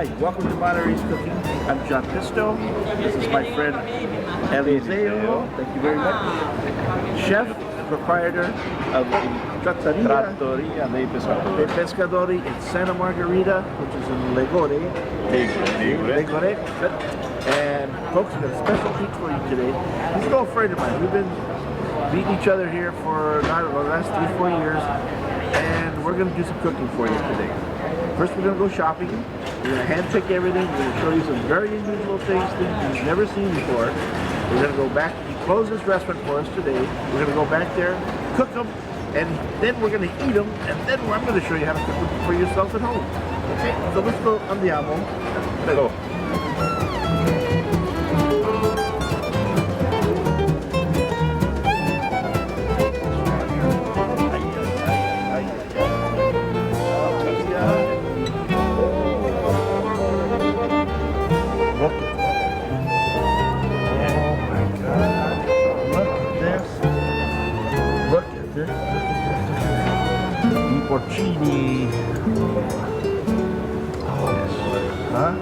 Hi, welcome to Monterey's Cooking. I'm Cookin Pisto. This is my friend Eliseo. Thank you very much. Chef, proprietor of the Trattoria dei Pescatori in Santa Margherita, which is in Ligure. Ligure. And folks, we've got a special treat for you today. He's an old friend of mine. We've been beating each other here for the last 3-4 years, and we're going to do some cooking for you today. First, we're going to go shopping. We're going to hand pick everything. We're going to show you some very unusual things you've never seen before. We're going to go back. He closed this restaurant for us today. We're going to go back there, cook them, and then we're going to eat them, and then I'm going to show you how to cook them for yourself at home. Okay, so let's go. Andiamo. Let's go. Porcini. Oh, huh?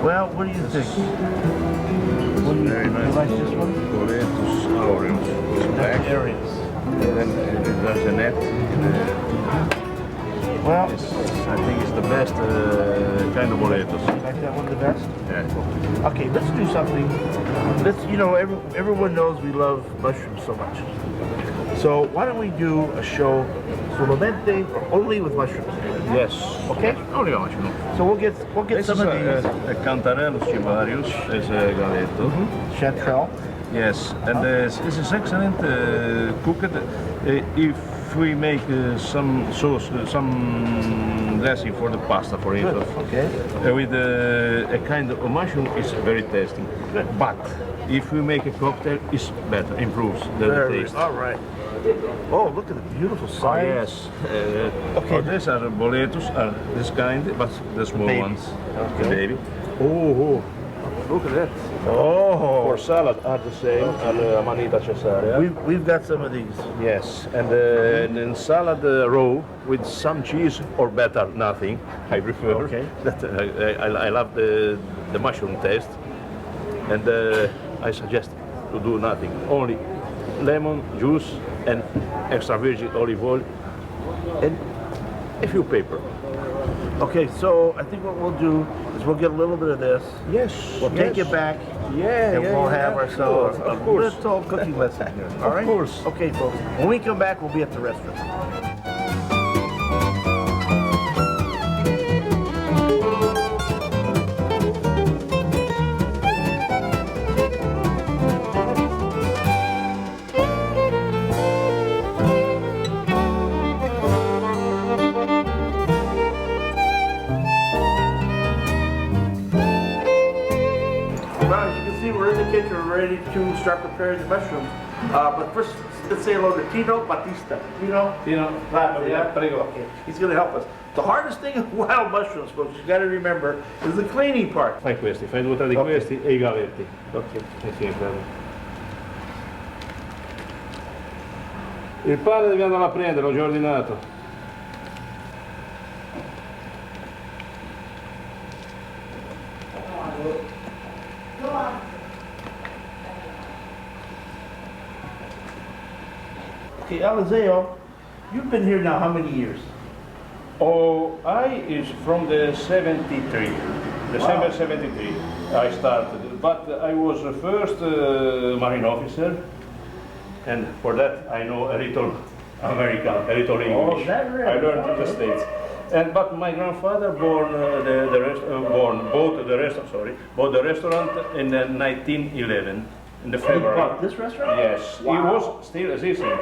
Well, what do you think? Very nice. You like this one? Boletus aureus. Areas. And then there's a net. Well, I think it's the best kind of boletus. You like that one the best? Yeah. Okay, let's do something. Everyone knows we love mushrooms so much. So why don't we do a show solamente or only with mushrooms? Yes. Okay. Only mushroom. So we'll get some of these. A Cantarellus cibarius is a galetto. Chanterelle. Yes, and this is excellent cooked. If we make some sauce, some dressing for the pasta, for instance, Okay. With a kind of mushroom, it's very tasty. Good. But if we make a cocktail, it's better, improves the taste. All right. Oh, look at the beautiful size. Oh, yes. Okay. These are boletus, are this kind, but the small baby. ones. Okay. The baby. Oh, look at that. Oh. For salad are the same, and amanita caesarea. We've got some of these. Yes, and then salad raw with some cheese or better nothing. I prefer. Okay. That I love the mushroom taste, and I suggest to do nothing. Only lemon juice and extra virgin olive oil and a few pepper. Okay, so I think what we'll do is we'll get a little bit of this. Yes. We'll take it back. And we'll have ourselves a little cooking lesson here. All right? Of course. Okay, folks. When we come back, we'll be at the restaurant. We're in the kitchen, we're ready to start preparing the mushrooms. But first, let's say hello to Tino Battista. Tino? Yeah, prego. Okay, he's going to help us. The hardest thing with wild mushrooms, folks, you got to remember, is the cleaning part. Fai questi, fai 2 o 3 di questi e I gavetti. Okay. Il pane devi andare a prendere, l'ho già ordinato. Okay, Eliseo, you've been here now how many years? Oh, I is from the 73, December 73 I started, but I was the first marine officer, and for that I know a little American, a little English. Oh, that really? I learned in the States. But my grandfather bought the restaurant in 1911, in the February. You bought this restaurant? Yes, Wow. it was still existing.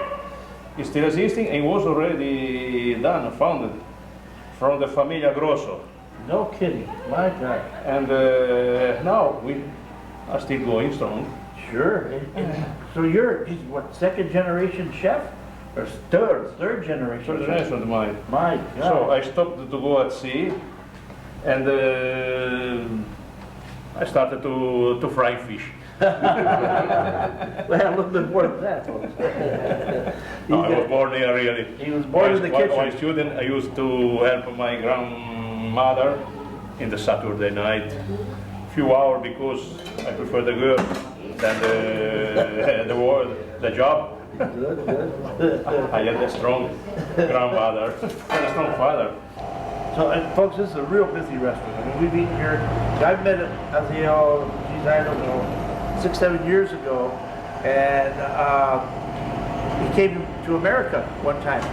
It's still existing and was already founded from the Famiglia Grosso. No kidding, my God. And now we are still going strong. Sure. So you're, what, second generation chef? Or third generation? Third generation of mine. My God. So I stopped to go at sea, and I started to fry fish. Well, a little bit more than that, folks. No, I was born here, really. He was born in the kitchen. While student, I used to help my grandmother in the Saturday night. Few hours because I prefer the girl than the job. I had a strong grandmother and a strong father. So, and folks, this is a real busy restaurant. I mean, we've eaten here. I've met Eliseo, geez, I don't know, 6, 7 years ago, and he came to America one time,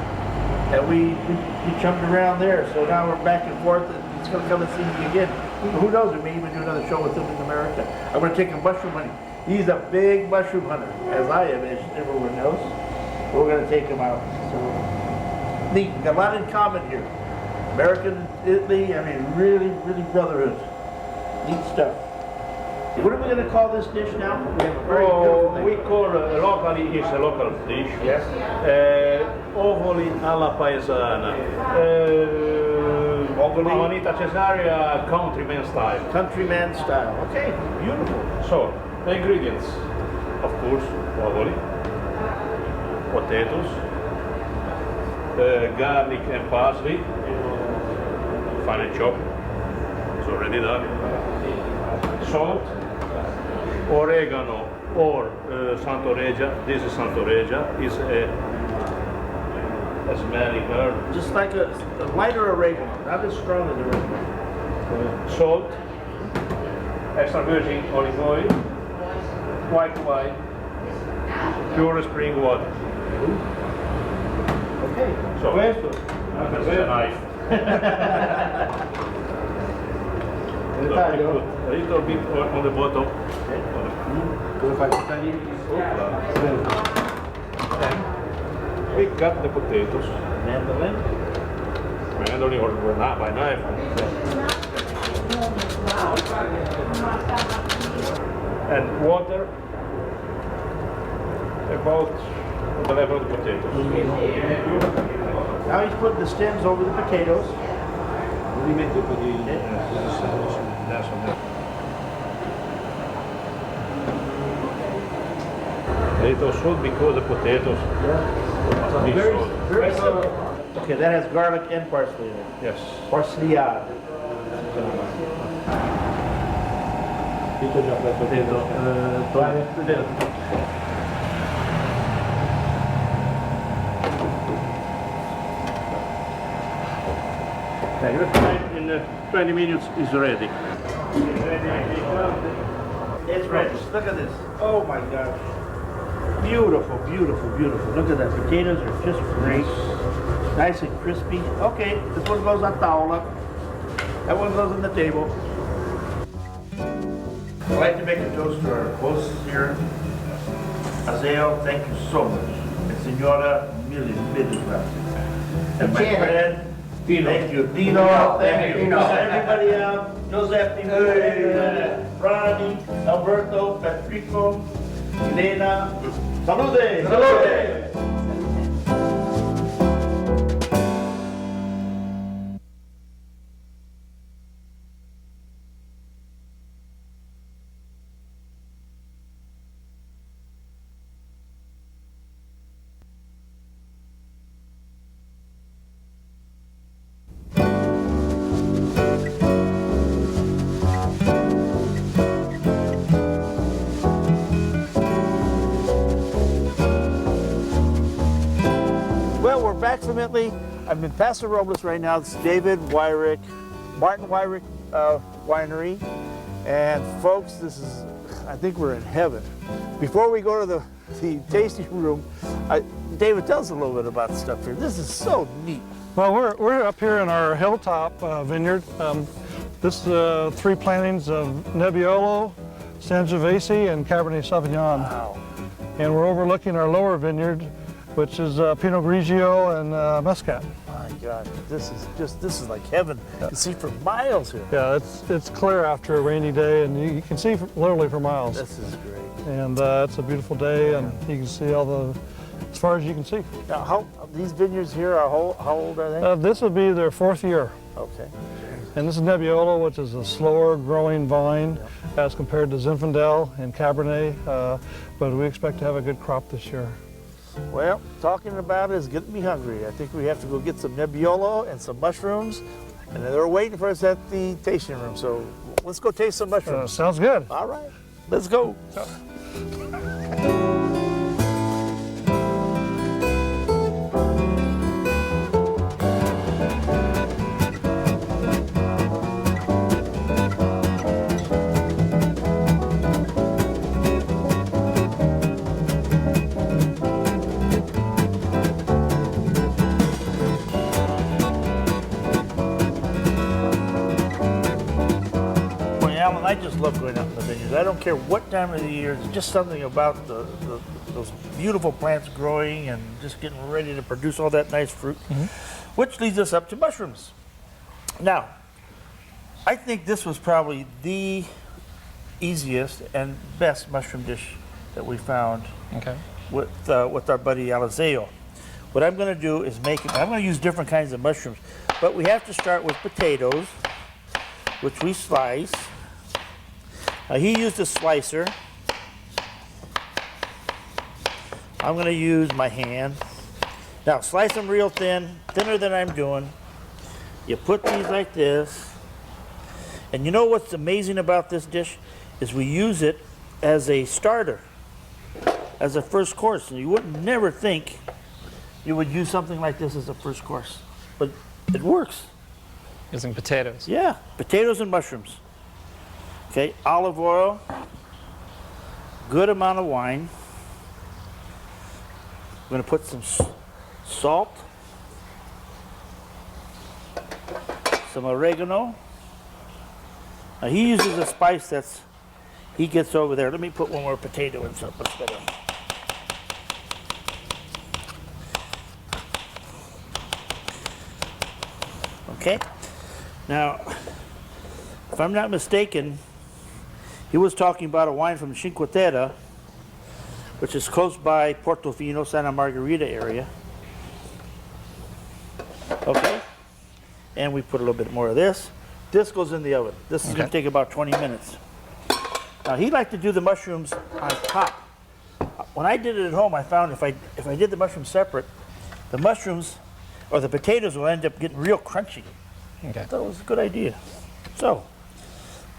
and we jumped around there. So now we're back and forth, and he's going to come and see me again. Who knows? We may even do another show with him in America. I'm going to take him mushroom hunting. He's a big mushroom hunter, as I am, as everyone knows. We're going to take him out. So neat. We've got a lot in common here. American, Italy, I mean, really, really brotherhood. Neat stuff. What are we going to call this dish now? We have a very beautiful name. We call locally, it's a local dish. Yes. Ovoli alla paesana. Amanita Cesaria, countryman style. Countryman style. Okay, beautiful. So, the ingredients, of course, ovoli, potatoes, garlic and parsley, fine chopped, it's already done, salt, oregano or Santoreggia. This is Santoreggia, is a smelling herb. Just like a lighter oregano, not as strong as oregano. Salt, extra virgin olive oil, white wine, pure spring water. Okay. So, questo, a knife. A little bit on the bottom. And we cut the potatoes. Mandolin. Mandolin or not by knife. And water about the level of the potatoes. Now he's putting the stems over the potatoes. A little salt because the potatoes must be salt. Very simple. Okay, that has garlic and parsley in it. Yes. Parsleyade. In 20 minutes is ready. It's ready. Look at this. Oh my gosh. Beautiful, beautiful, beautiful. Look at that. Potatoes are just great. Nice and crispy. Okay, this one goes on taula. That one goes on the table. I'd like to make a toast to our hosts here. Eliseo, thank you so much. And Senora, mille gracias. And my friend, Dino. Thank you. Dino, thank you. Everybody else, Joseph, Ronnie, Alberto, Patrico, Elena. Salute! Salute! Back from Italy. I'm in Paso Robles right now. It's David Wyrick, Martin Wyrick Winery. And folks, this is, I think we're in heaven. Before we go to the tasting room, David, tell us a little bit about the stuff here. This is so neat. Well, we're up here in our hilltop vineyard. This is 3 plantings of Nebbiolo, Sangiovese, and Cabernet Sauvignon. Wow. And we're overlooking our lower vineyard, which is Pinot Grigio and Muscat. My God, this is like heaven. You can see for miles here. Yeah, it's clear after a rainy day, and you can see literally for miles. This is great. And it's a beautiful day, and you can see as far as you can see. Now, these vineyards here are how old are they? This will be their 4th year. Okay. And this is Nebbiolo, which is a slower growing vine as compared to Zinfandel and Cabernet, but we expect to have a good crop this year. Well, talking about it is getting me hungry. I think we have to go get some Nebbiolo and some mushrooms. And they're waiting for us at the tasting room. So let's go taste some mushrooms. Sounds good. All right, let's go. Alan, I just love going out in the vineyards. I don't care what time of the year. There's just something about those beautiful plants growing and just getting ready to produce all that nice fruit, which leads us up to mushrooms. Now, I think this was probably the easiest and best mushroom dish that we found with our buddy Eliseo. What I'm going to do is I'm going to use different kinds of mushrooms, but we have to start with potatoes, which we slice. He used a slicer. I'm going to use my hand. Now slice them real thin, thinner than I'm doing. You put these like this. And you know what's amazing about this dish is we use it as a starter, as a first course. And you wouldn't never think you would use something like this as a first course, but it works. Using potatoes. Yeah, potatoes and mushrooms. Okay, olive oil, good amount of wine. I'm going to put some salt, some oregano. Now he uses a spice he gets over there. Let me put one more potato in so it looks better. Okay, now if I'm not mistaken, he was talking about a wine from Cinque Terre, which is close by Portofino, Santa Margherita area. Okay, and we put a little bit more of this. This goes in the oven. This is going to take about 20 minutes. Now he liked to do the mushrooms on top. When I did it at home, I found if I did the mushrooms separate, the mushrooms or the potatoes will end up getting real crunchy. Okay. I thought it was a good idea. So,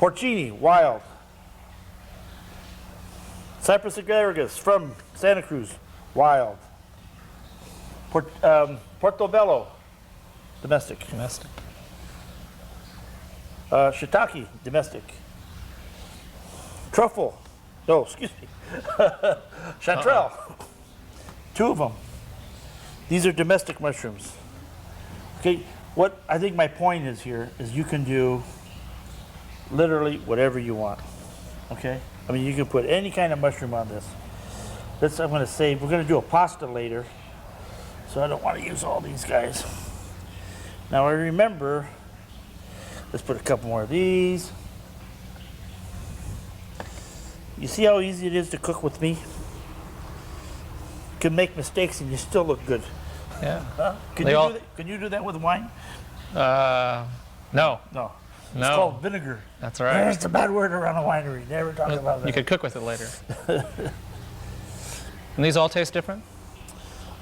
porcini, wild. Cypress agaricus from Santa Cruz, wild. Portobello, domestic. Domestic. Shiitake, domestic. Truffle, no, excuse me. Chanterelle, two of them. These are domestic mushrooms. Okay, what I think my point is here is you can do literally whatever you want. Okay, I mean you can put any kind of mushroom on this. I'm going to save. We're going to do a pasta later, so I don't want to use all these guys. Now I remember. Let's put a couple more of these. You see how easy it is to cook with me? You can make mistakes and you still look good. Yeah. Huh? Can you do that with wine? No. No. It's No. called vinegar. That's right. It's a bad word around a winery. Never talk about that. You could cook with it later. And these all taste different?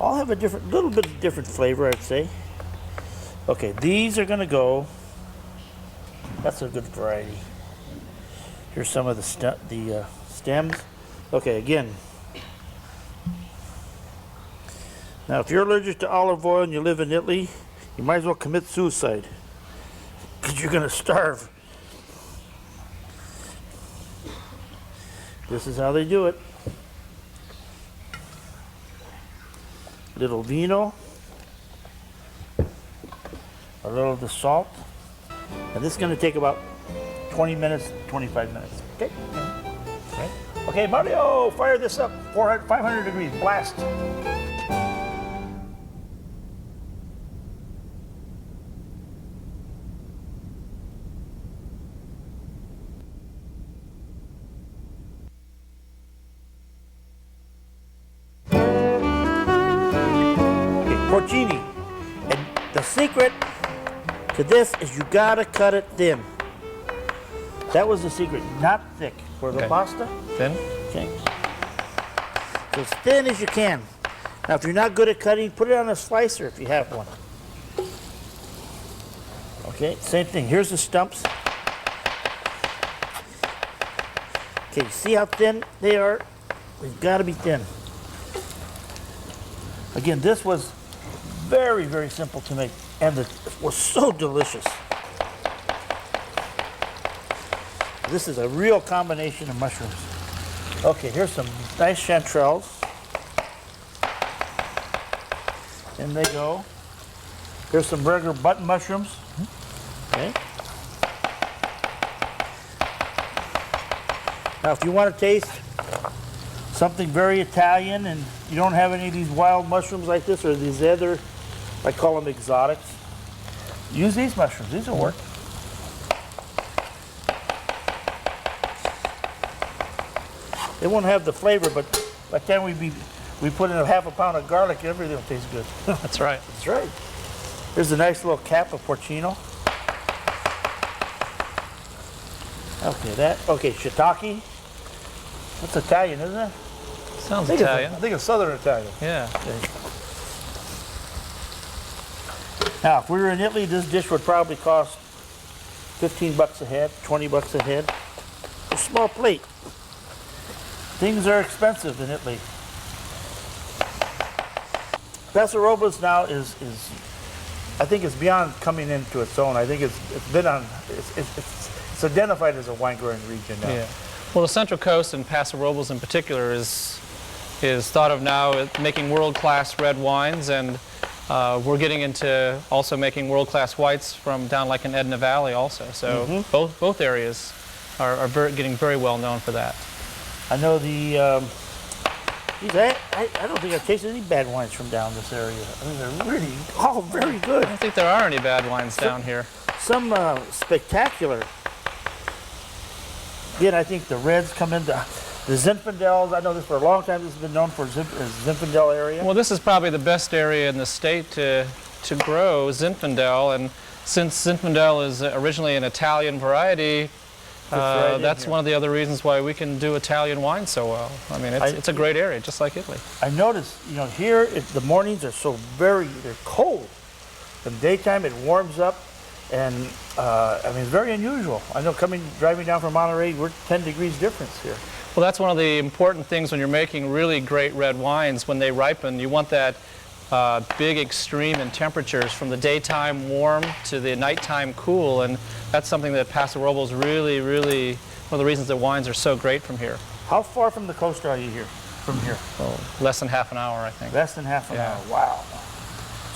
All have a little bit of different flavor, I'd say. Okay, these are going to go. That's a good variety. Here's some of the stems. Okay, again. Now, if you're allergic to olive oil and you live in Italy, you might as well commit suicide because you're going to starve. This is how they do it. Little vino, a little of the salt, and this is going to take about 20 minutes, 25 minutes. Okay. Right. Okay, Mario, fire this up. 500 degrees, blast. Porcini. And the secret to this is you gotta cut it thin. That was the secret, not thick. For the pasta, Thin? okay. So as thin as you can. Now if you're not good at cutting, put it on a slicer if you have one. Okay, same thing. Here's the stumps. Okay, see how thin they are? They've got to be thin. Again, this was very, very simple to make, and it was so delicious. This is a real combination of mushrooms. Okay, here's some nice chanterelles. In they go. Here's some regular button mushrooms. Okay. Now, if you want to taste something very Italian and you don't have any of these wild mushrooms like this or these other, I call them exotics, use these mushrooms. These will work. They won't have the flavor, but by the time we put in a half a pound of garlic, everything will taste good. That's right. That's right. Here's a nice little cap of porcino. Okay, shiitake. That's Italian, isn't it? Sounds Italian. I think it's Southern Italian. Yeah. Okay. Now, if we were in Italy, this dish would probably cost 15 bucks a head, 20 bucks a head. A small plate. Things are expensive in Italy. Paso Robles now is I think it's beyond coming into its own. I think it's identified as a wine growing region now. Yeah. Well, the Central Coast and Paso Robles in particular is thought of now as making world-class red wines, and we're getting into also making world-class whites from down like in Edna Valley also. So both areas are getting very well known for that. I know the, I don't think I've tasted any bad wines from down this area. I mean, they're really all very good. I don't think there are any bad wines down here. Some spectacular. Again, I think the reds come into the Zinfandels. I know this for a long time. This has been known for Zinfandel area. Well, this is probably the best area in the state to grow Zinfandel, and since Zinfandel is originally an Italian variety, that's one of the other reasons why we can do Italian wine so well. I mean, it's a great area, just like Italy. I noticed, here the mornings are they're cold. In the daytime it warms up, and I mean, it's very unusual. I know driving down from Monterey, we're 10 degrees difference here. Well, that's one of the important things when you're making really great red wines. When they ripen, you want that big extreme in temperatures from the daytime warm to the nighttime cool, and that's something that Paso Robles really, one of the reasons that wines are so great from here. How far from the coast are you from here? Well, less than half an hour, I think. Less than half an hour, wow.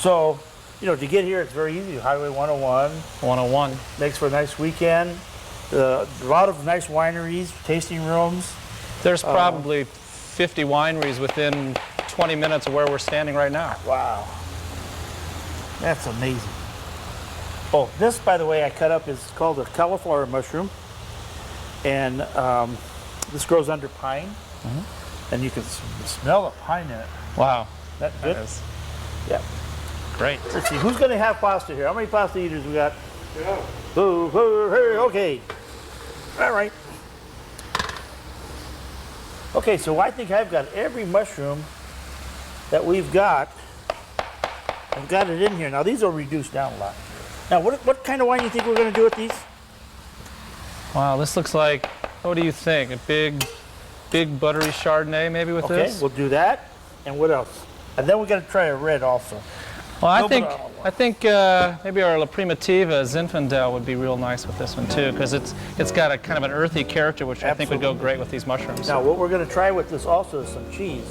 So, to get here, it's very easy. Highway 101. 101. Makes for a nice weekend. A lot of nice wineries, tasting rooms. There's probably 50 wineries within 20 minutes of where we're standing right now. Wow. That's amazing. Oh, this, by the way, I cut up is called a cauliflower mushroom. And this grows under pine. And you can smell the pine in it. Wow. That good? That is yeah. great. Let's see, who's going to have pasta here? How many pasta eaters we got? Yeah. Okay. All right. Okay, so I think I've got every mushroom that we've got. I've got it in here. Now, these will reduce down a lot. Now, what kind of wine do you think we're going to do with these? Wow, this looks like, what do you think? A big buttery Chardonnay maybe with this? Okay, we'll do that. And what else? And then we're going to try a red also. Well, I think maybe our La Primitiva Zinfandel would be real nice with this one too, because it's got a kind of an earthy character, which I think would go great with these mushrooms. Now, what we're going to try with this also is some cheese.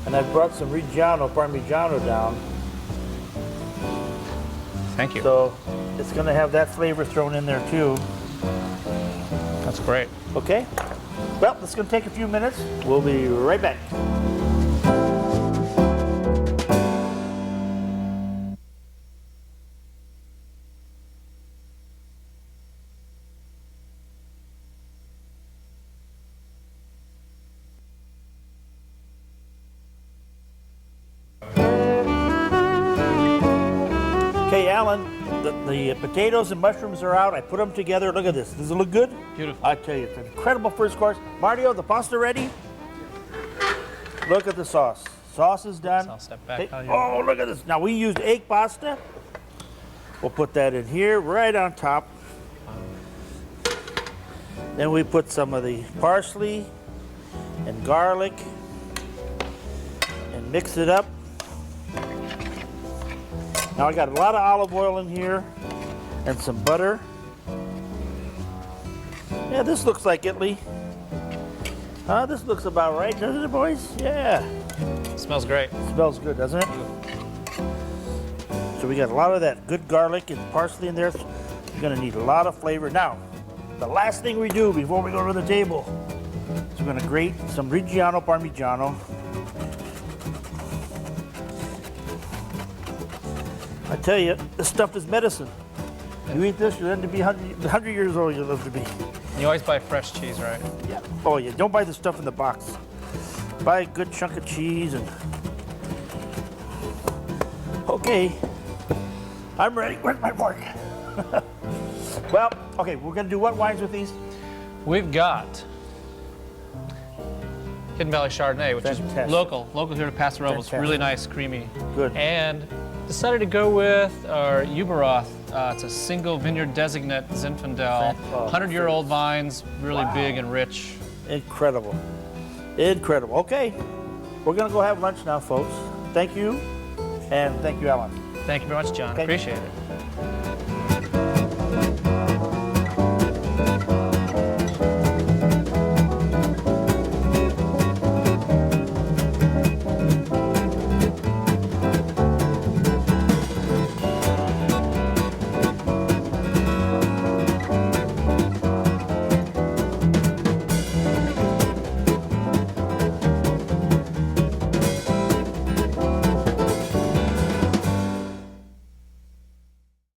And I've brought some Parmigiano down. Thank you. So it's going to have that flavor thrown in there too. That's great. Okay. Well, it's going to take a few minutes. We'll be right back. Okay, Alan, the potatoes and mushrooms are out. I put them together. Look at this. Does it look good? Beautiful. I tell you, it's an incredible first course. Mario, the pasta ready? Look at the sauce. Sauce is done. I'll step back. Oh, look at this. Now, we used egg pasta. We'll put that in here, right on top. Then we put some of the parsley and garlic and mix it up. Now I got a lot of olive oil in here and some butter. Yeah, this looks like Italy. This looks about right, doesn't it, boys? Yeah. Smells great. Smells good, doesn't it? So we got a lot of that good garlic and parsley in there. So you're gonna need a lot of flavor. Now, the last thing we do before we go to the table is we're gonna grate some Reggiano Parmigiano. I tell you, this stuff is medicine. You eat this, you'll end to be 100 years old, you'll live to be. You always buy fresh cheese, right? Yeah. Oh yeah, don't buy the stuff in the box. Buy a good chunk of cheese and... Okay, I'm ready. Where's my fork? Well, okay, we're gonna do what wines with these? We've got Hidden Valley Chardonnay, which Fantastic. is local here to Paso Robles. Fantastic. Really nice, creamy. Good. And decided to go with our Uberoth. It's a single vineyard designate Zinfandel. 100-year-old vines, really big and rich. Incredible. Incredible. Okay, we're gonna go have lunch now, folks. Thank you, and thank you, Alan. Thank you very much, John. Thank you. Appreciate it.